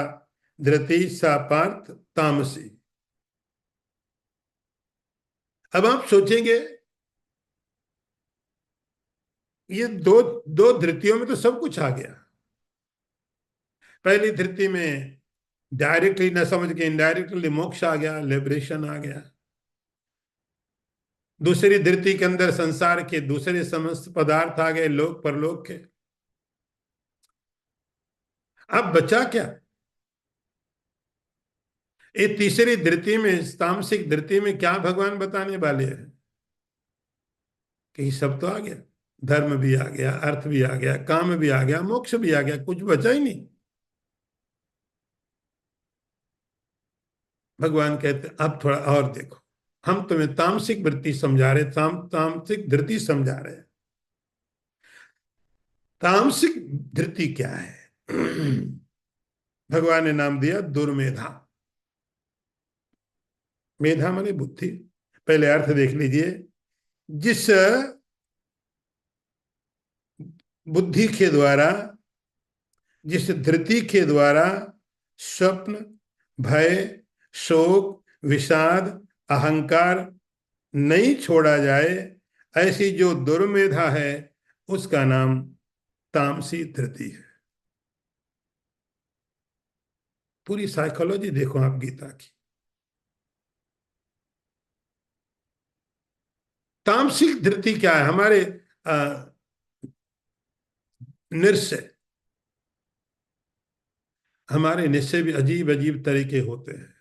धृति सा पार्थ तामसी। अब आप सोचेंगे, ये दो दो धृतियों में तो सब कुछ आ गया। पहली धृति में डायरेक्टली न समझ के इनडायरेक्टली मोक्ष आ गया, लिबरेशन आ गया। दूसरी धृति के अंदर संसार के दूसरे समस्त पदार्थ आ गए, लोक परलोक के। अब बचा क्या? ये तीसरी धृति में, तामसिक धृति में क्या भगवान बताने वाले हैं? कि सब तो आ गया, धर्म भी आ गया, अर्थ भी आ गया, काम भी आ गया, मोक्ष भी आ गया, कुछ बचा ही नहीं। भगवान कहते अब थोड़ा और देखो, हम तुम्हें तामसिक वृत्ति समझा रहे, तामसिक धृति समझा रहे हैं। तामसिक धृति क्या है? भगवान ने नाम दिया दुर्मेधा। मेधा माने बुद्धि। पहले अर्थ देख लीजिए। जिस बुद्धि के द्वारा, जिस धृति के द्वारा स्वप्न, भय, शोक, विषाद, अहंकार नहीं छोड़ा जाए, ऐसी जो दुर्मेधा है उसका नाम तामसी धृति है। पूरी साइकोलॉजी देखो आप गीता की। तामसिक धृति क्या है? हमारे निश्चय, हमारे निश्चय भी अजीब अजीब तरीके होते हैं।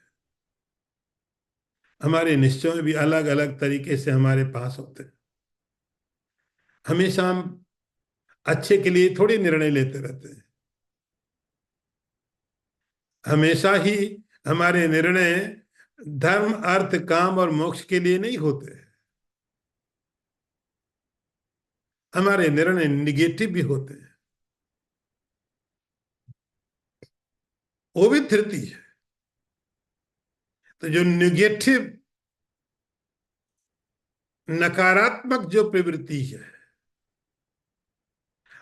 हमारे निश्चय में भी अलग अलग तरीके से हमारे पास होते हैं। हमेशा हम अच्छे के लिए थोड़ी निर्णय लेते रहते हैं। हमेशा ही हमारे निर्णय धर्म, अर्थ, काम और मोक्ष के लिए नहीं होते। हमारे निर्णय निगेटिव भी होते हैं। वो भी धृति है। तो जो निगेटिव, नकारात्मक जो प्रवृत्ति है,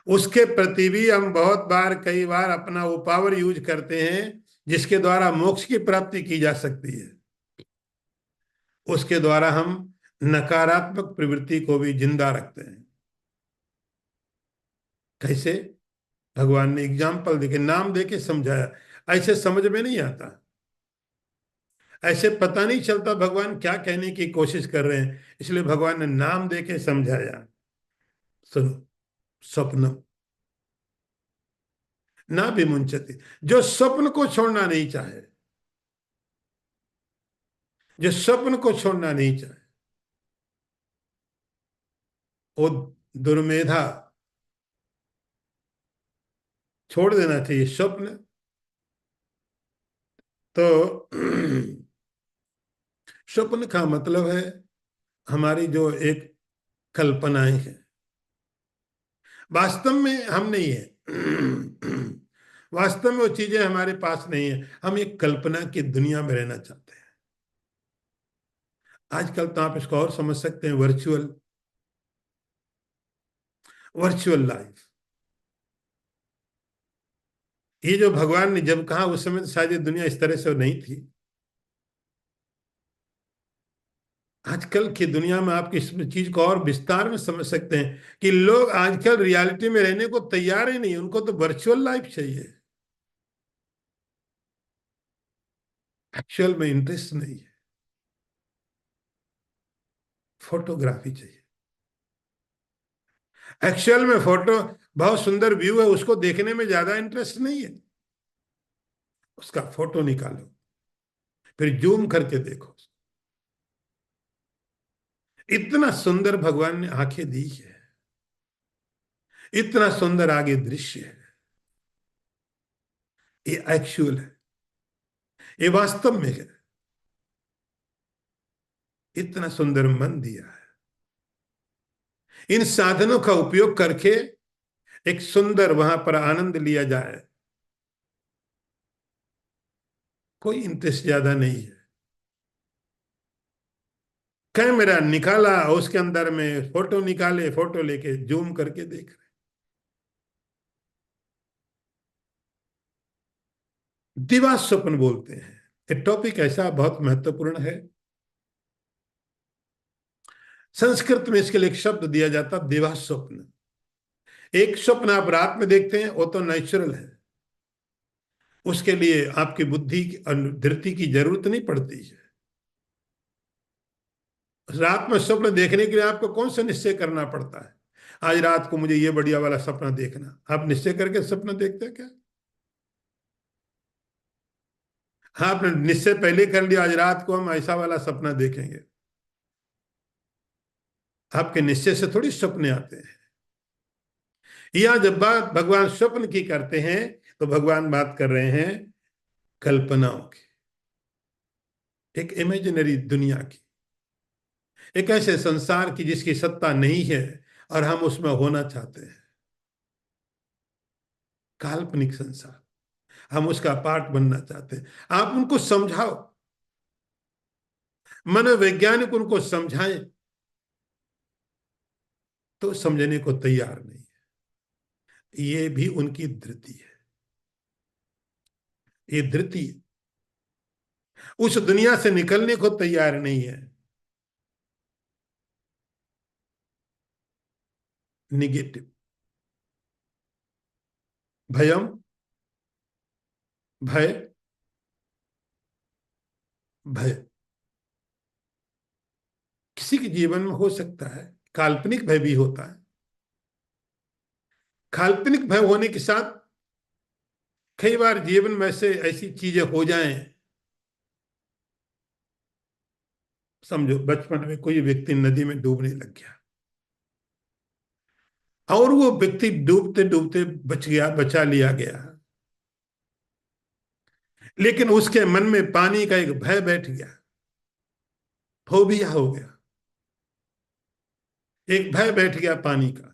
उसके प्रति भी हम बहुत बार, कई बार अपना वो पावर यूज करते हैं जिसके द्वारा मोक्ष की प्राप्ति की जा सकती है। उसके द्वारा हम नकारात्मक प्रवृत्ति को भी जिंदा रखते हैं। कैसे? भगवान ने एग्जाम्पल देके, नाम देके समझाया। ऐसे समझ में नहीं आता, ऐसे पता नहीं चलता भगवान क्या कहने की कोशिश कर रहे हैं। इसलिए भगवान ने नाम देके समझाया। सुनो, स्वप्न ना विमुंचति, जो स्वप्न को छोड़ना नहीं चाहे, जो स्वप्न को छोड़ना नहीं चाहे, वो दुर्मेधा, छोड़ देना चाहिए स्वप्न। तो स्वप्न का मतलब है हमारी जो एक कल्पनाएं हैं, वास्तव में हम नहीं है। वास्तव में वो चीजें हमारे पास नहीं है। हम एक कल्पना की दुनिया में रहना चाहते हैं। आजकल तो आप इसको और समझ सकते हैं, वर्चुअल, वर्चुअल लाइफ। ये जो भगवान ने जब कहा, उस समय तो शायद ये दुनिया इस तरह से नहीं थी। आजकल की दुनिया में आप इस चीज को और विस्तार में समझ सकते हैं कि लोग आजकल रियलिटी में रहने को तैयार ही नहीं। उनको तो वर्चुअल लाइफ चाहिए, एक्चुअल में इंटरेस्ट नहीं है। फोटोग्राफी चाहिए। एक्चुअल में फोटो, बहुत सुंदर व्यू है, उसको देखने में ज्यादा इंटरेस्ट नहीं है। उसका फोटो निकालो, फिर जूम करके देखो। इतना सुंदर भगवान ने आंखें दी है, इतना सुंदर आगे दृश्य है। ये एक्चुअल है, ये वास्तव में है। इतना सुंदर मन दिया है। इन साधनों का उपयोग करके एक सुंदर वहां पर आनंद लिया जाए। कोई इंटरेस्ट ज्यादा नहीं है। कैमरा निकाला, उसके अंदर में फोटो निकाले, फोटो लेके जूम करके देख रहे। दिवा स्वप्न बोलते हैं। ये टॉपिक ऐसा बहुत महत्वपूर्ण है। संस्कृत में इसके लिए एक शब्द दिया जाता, दिवा स्वप्न। एक स्वप्न आप रात में देखते हैं, वो तो नेचुरल है। उसके लिए आपकी बुद्धि की, धृति की जरूरत नहीं पड़ती है। रात में स्वप्न देखने के लिए आपको कौन सा निश्चय करना पड़ता है? आज रात को मुझे ये बढ़िया वाला सपना देखना, आप निश्चय करके सपना देखते हैं क्या? हाँ, आपने निश्चय पहले कर लिया, आज रात को हम ऐसा वाला सपना देखेंगे। आपके निश्चय से थोड़ी सपने आते हैं। यहां जब बात भगवान स्वप्न की करते हैं, तो भगवान बात कर रहे हैं कल्पनाओं की, एक इमेजिनरी दुनिया की, एक ऐसे संसार की जिसकी सत्ता नहीं है और हम उसमें होना चाहते हैं। काल्पनिक संसार, हम उसका पार्ट बनना चाहते हैं। आप उनको समझाओ, मनोवैज्ञानिक उनको समझाएं तो समझने को तैयार नहीं है। ये भी उनकी धृति है, ये धृति है। उस दुनिया से निकलने को तैयार नहीं है। निगेटिव, भयम, भय, भय किसी के जीवन में हो सकता है, काल्पनिक भय भी होता है। काल्पनिक भय होने के साथ कई बार जीवन में से ऐसी चीजें हो जाएं, समझो बचपन में कोई व्यक्ति नदी में डूबने लग गया और वो व्यक्ति डूबते डूबते बच गया, बचा लिया गया, लेकिन उसके मन में पानी का एक भय बैठ गया, फोबिया हो गया, एक भय बैठ गया पानी का।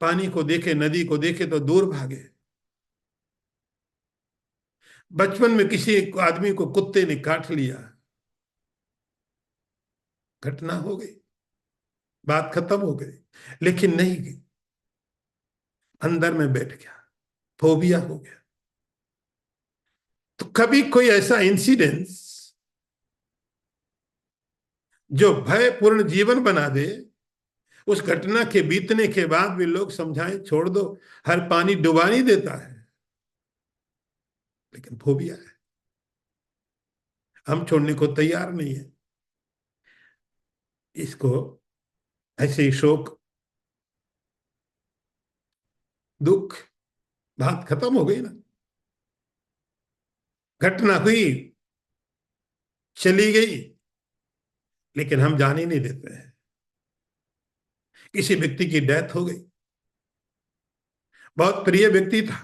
पानी को देखे, नदी को देखे तो दूर भागे। बचपन में किसी आदमी को कुत्ते ने काट लिया, घटना हो गई, बात खत्म हो गई, लेकिन नहीं गई, अंदर में बैठ गया, फोबिया हो गया। तो कभी कोई ऐसा इंसिडेंस जो भयपूर्ण जीवन बना दे, उस घटना के बीतने के बाद भी लोग समझाएं छोड़ दो, हर पानी डुबा नहीं देता है, लेकिन फोबिया है, हम छोड़ने को तैयार नहीं है इसको। ऐसे ही शोक, दुख, बात खत्म हो गई ना, घटना हुई, चली गई, लेकिन हम जाने नहीं देते हैं। किसी व्यक्ति की डेथ हो गई, बहुत प्रिय व्यक्ति था,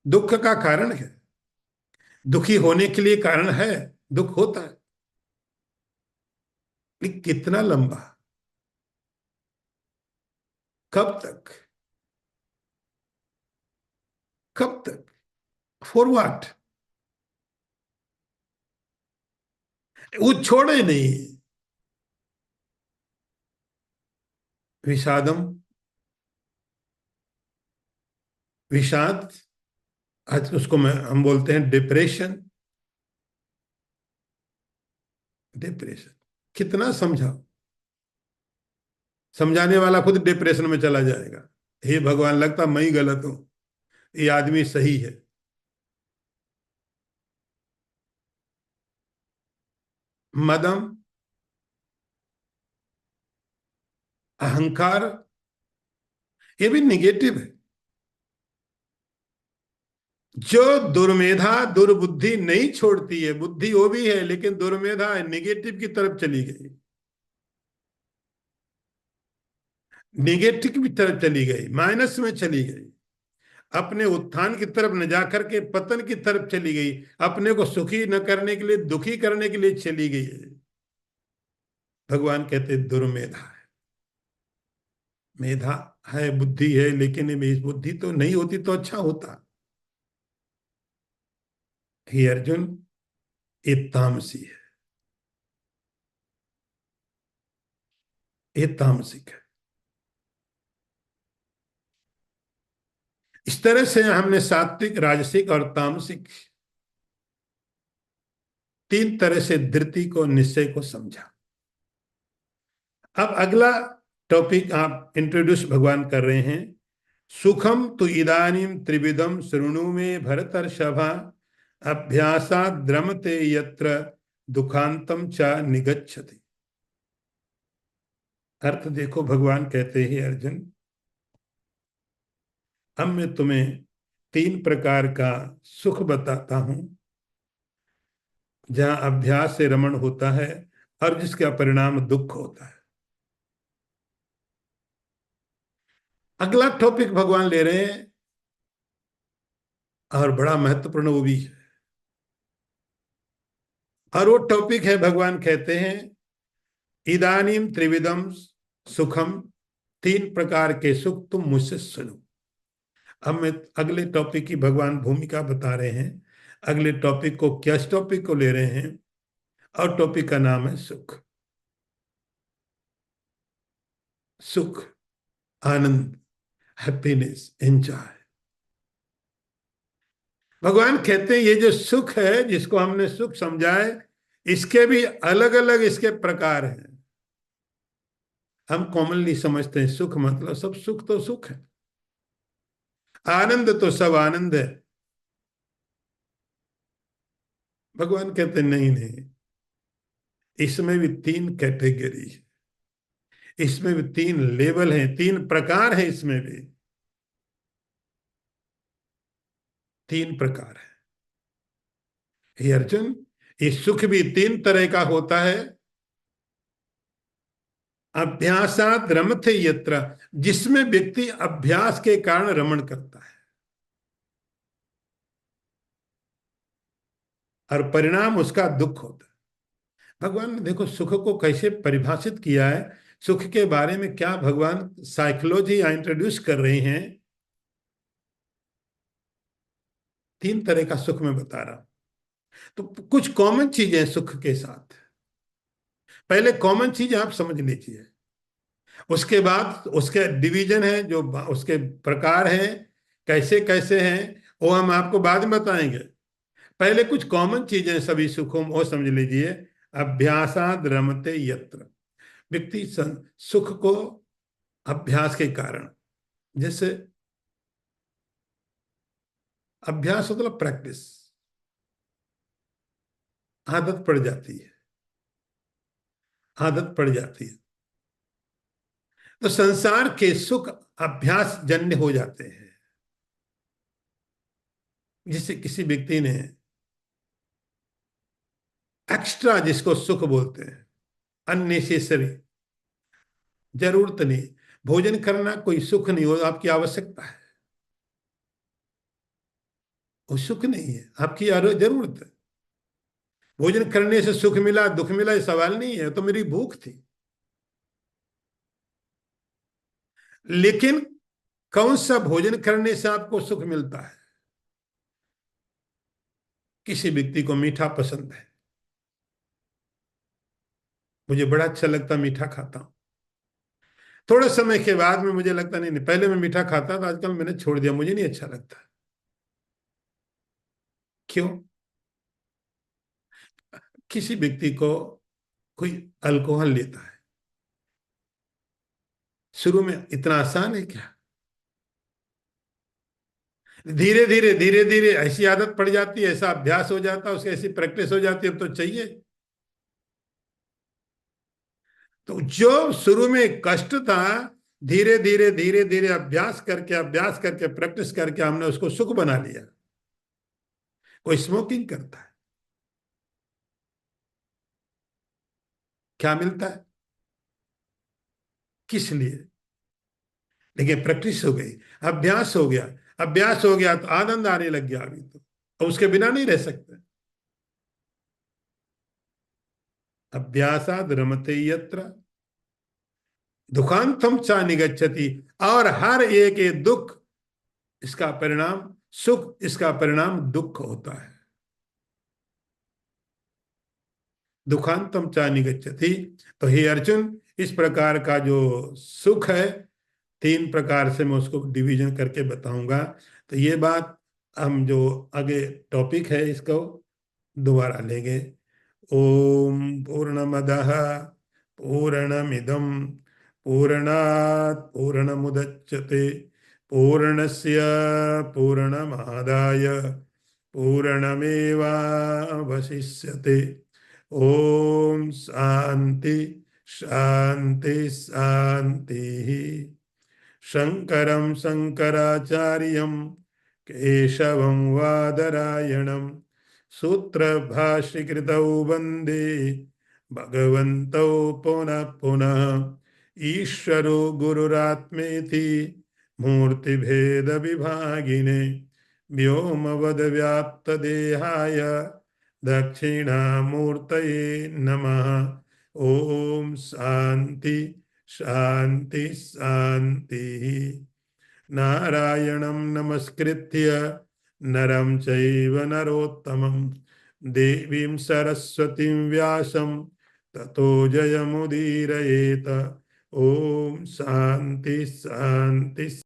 दुख का कारण है, दुखी होने के लिए कारण है, दुख होता है, लेकिन कितना लंबा, कब तक, कब तक, फॉर व्हाट, वो छोड़े नहीं। विषादम, विषाद, आज उसको हम बोलते हैं डिप्रेशन। डिप्रेशन कितना समझाओ, समझाने वाला खुद डिप्रेशन में चला जाएगा। हे भगवान, लगता मैं ही गलत हूं, ये आदमी सही है। मदम, अहंकार, ये भी निगेटिव है। जो दुर्मेधा, दुर्बुद्धि नहीं छोड़ती है, बुद्धि वो भी है लेकिन दुर्मेधा है, निगेटिव की तरफ चली गई, निगेटिव की तरफ चली गई, माइनस में चली गई, अपने उत्थान की तरफ न जाकर के पतन की तरफ चली गई, अपने को सुखी न करने के लिए दुखी करने के लिए चली गई है। भगवान कहते दुर्मेधा है। मेधा है, बुद्धि है, लेकिन इस बुद्धि तो नहीं होती तो अच्छा होता। हे अर्जुन, ये तामसी है, ये तामसिक है। इस तरह से हमने सात्विक, राजसिक और तामसिक तीन तरह से धृति को, निश्चय को समझा। अब अगला टॉपिक आप इंट्रोड्यूस भगवान कर रहे हैं। सुखम तो इदानीम त्रिविधम शृणु में भरतर्षभा, अभ्यासाद् द्रमते यत्र दुखांतम च निगच्छति। अर्थ देखो, भगवान कहते हैं अर्जुन, अब मैं तुम्हें तीन प्रकार का सुख बताता हूं जहां अभ्यास से रमण होता है और जिसका परिणाम दुख होता है। अगला टॉपिक भगवान ले रहे हैं और बड़ा महत्वपूर्ण वो भी है, और वो टॉपिक है, भगवान कहते हैं इदानीम त्रिविधम सुखम, तीन प्रकार के सुख तुम मुझसे सुनो। अब मैं अगले टॉपिक की भगवान भूमिका बता रहे हैं। अगले टॉपिक को, क्या टॉपिक को ले रहे हैं, और टॉपिक का नाम है सुख। सुख, आनंद, हैप्पीनेस, एंजॉय। भगवान कहते हैं ये जो सुख है, जिसको हमने सुख समझा है, इसके भी अलग अलग इसके प्रकार हैं। हम कॉमनली समझते हैं सुख मतलब सब सुख तो सुख है, आनंद तो सब आनंद है। भगवान कहते हैं नहीं नहीं, इसमें भी तीन कैटेगरी है, इसमें भी तीन लेवल हैं, तीन प्रकार हैं, इसमें भी तीन प्रकार है। हे अर्जुन, ये सुख भी तीन तरह का होता है। अभ्यासात रमते यत्र, जिसमें व्यक्ति अभ्यास के कारण रमण करता है, और परिणाम उसका दुख होता है। भगवान ने देखो सुख को कैसे परिभाषित किया है, सुख के बारे में क्या भगवान साइकोलॉजी इंट्रोड्यूस कर रहे हैं। तीन तरह का सुख मैं बता रहा हूं। तो कुछ कॉमन चीजें हैं सुख के साथ। पहले कॉमन चीज आप समझ लीजिए, उसके बाद उसके डिवीजन है, जो उसके प्रकार हैं, कैसे कैसे हैं, वो हम आपको बाद में बताएंगे। पहले कुछ कॉमन चीजें सभी सुखों में, वो समझ लीजिए। अभ्यासाद रमते यत्र, व्यक्ति सुख को अभ्यास के कारण, जैसे अभ्यास मतलब प्रैक्टिस, आदत पड़ जाती है, आदत पड़ जाती है, तो संसार के सुख अभ्यास जन्य हो जाते हैं। जिसे किसी व्यक्ति ने एक्स्ट्रा, जिसको सुख बोलते हैं, अननेसेसरी, जरूरत नहीं, भोजन करना कोई सुख नहीं हो, आपकी आवश्यकता है, वो सुख नहीं है, आपकी जरूरत है। भोजन करने से सुख मिला दुख मिला ये सवाल नहीं है, तो मेरी भूख थी। लेकिन कौन सा भोजन करने से आपको सुख मिलता है? किसी व्यक्ति को मीठा पसंद है, मुझे बड़ा अच्छा लगता, मीठा खाता हूं। थोड़े समय के बाद में मुझे लगता नहीं नहीं, पहले मैं मीठा खाता था, आजकल मैंने छोड़ दिया, मुझे नहीं अच्छा लगता। क्यों? किसी व्यक्ति को कोई अल्कोहल लेता है, शुरू में इतना आसान है क्या? धीरे धीरे ऐसी आदत पड़ जाती है, ऐसा अभ्यास हो जाता है, उसकी ऐसी प्रैक्टिस हो जाती है, अब तो चाहिए। तो जो शुरू में कष्ट था, धीरे धीरे अभ्यास करके प्रैक्टिस करके हमने उसको सुख बना लिया। कोई स्मोकिंग करता है, क्या मिलता है? किस लिए? लेकिन प्रैक्टिस हो गई, अभ्यास हो गया, अभ्यास हो गया तो आनंद आने लग गया अभी तो उसके बिना नहीं रह सकते। अभ्यासाद रमते यत्र दुखांतम चा निगच्छति, और हर एक ये दुख, इसका परिणाम सुख, इसका परिणाम दुख होता है। दुखांतम चा निगच्छति। तो हे अर्जुन, इस प्रकार का जो सुख है, तीन प्रकार से मैं उसको डिवीजन करके बताऊंगा। तो ये बात हम जो आगे टॉपिक है इसको दोबारा लेंगे। ओम पूर्णमदः पूर्णमिदं पूर्णात् पूर्णमुदच्यते पूर्णस्य पूर्णमादाय पूर्णमेवावशिष्यते। ओम शांति शांति शांति। शंकरं शंकराचार्यं केशवं वादरायणं सूत्रभाष्यकृतौ वन्दे भगवन्तौ पुनः पुनः। ईश्वरो गुरुरात्मेति मूर्तिभेदविभागिने व्योमवद्व्याप्तदेहाय दक्षिणामूर्तये नमः। ओम शांति शांति शांति। नारायणं नमस्कृत्य नरं चैव नरोत्तमं देवीं सरस्वतीं व्यासं ततो जयमुदीरयेत। ओम शांति शांति।